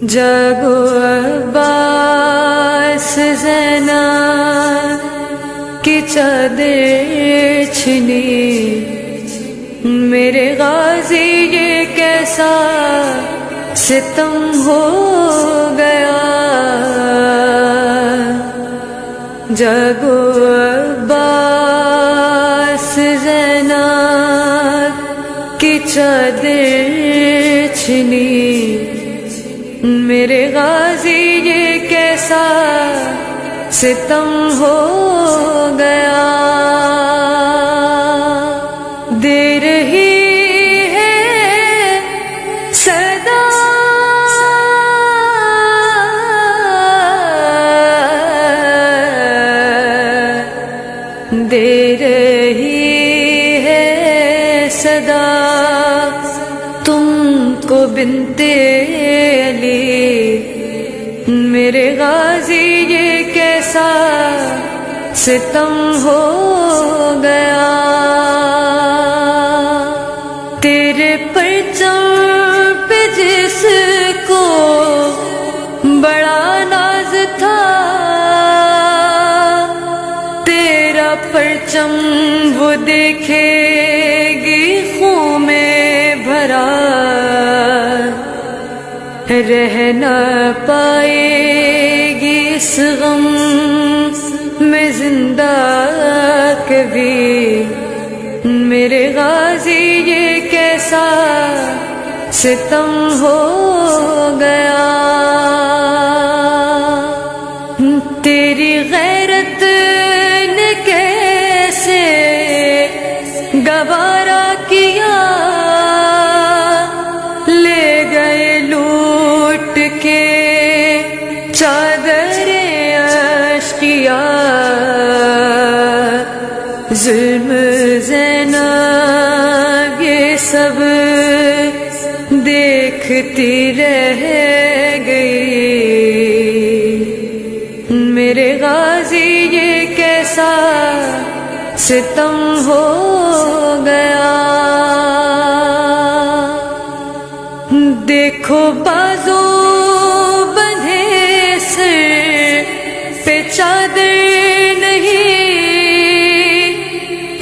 جاگو عباس زینب کی چادر چھنی، میرے غازی یہ کیسا ستم ہو گیا۔ جاگو عباس زینب کی چادر چھنی، میرے غازی یہ کیسا ستم ہو گیا۔ دے رہی ہے صدا دے رہی ہے صدا تم کو بنتے علی، میرے غازی یہ کیسا ستم ہو گیا۔ تیرے پرچم پہ جس کو بڑا ناز تھا، تیرا پرچم وہ دیکھے گی خون میں بھرا، رہ نہ پائے گی اس غم میں زندہ کبھی، میرے غازی یہ کیسا ستم ہو گیا۔ تیری غیرت نے کیسے گوارا کیا، لے گئے لوٹ کے چادر اشقیا، ظلم زینب یہ سب دیکھتی رہ گئی، میرے غازی یہ کیسا ستم ہو گیا۔ دیکھو بازو بندھے سر پہ چادر نہیں،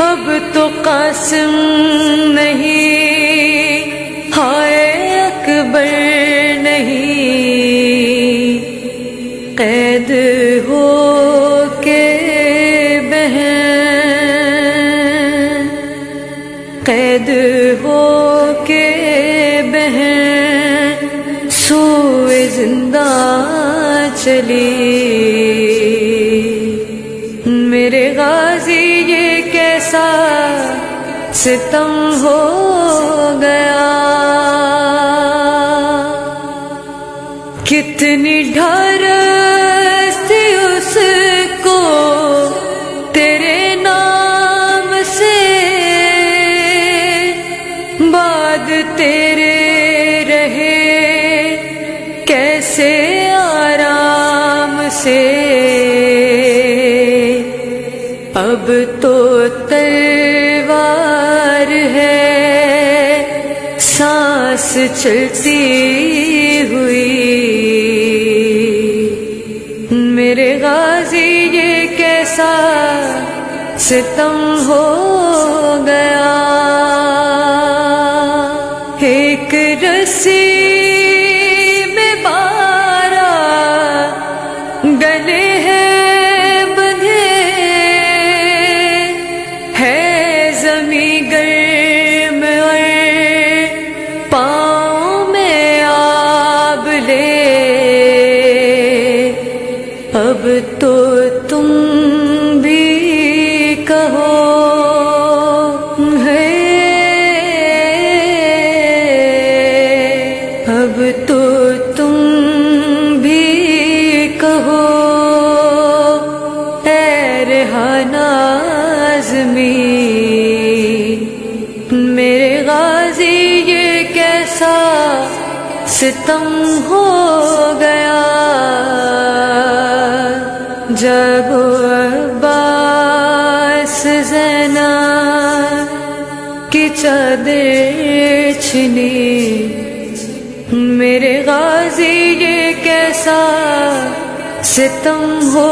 اب تو قاسم نہیں، ہائے اکبر نہیں، قید ہو کے بہن، قید ہو کے بہن سوئے زندہ چلی، میرے غازی یہ کیسا ستم ہو گیا۔ کتنی ڈھارس تھی اس کو تیرے نام سے، بعد تیرے رہے کیسے آرام سے، اب تو تلوار ہے سانس چلتی ہوئی، میرے غازی یہ کیسا ستم ہو گیا۔ ایک رسی میں 12 گلے ہیں بندھے، ہے زمیں گرم اور پاؤں میں آب لے، اب تو تم بھی کہو ہے، اب تو تم بھی کہو اے ریحانہ آزمی، میرے غازی یہ کیسا ستم ہو گیا۔ جاگو عباس زینب کی چادر چھنی، میرے غازی کیسا ستم ہو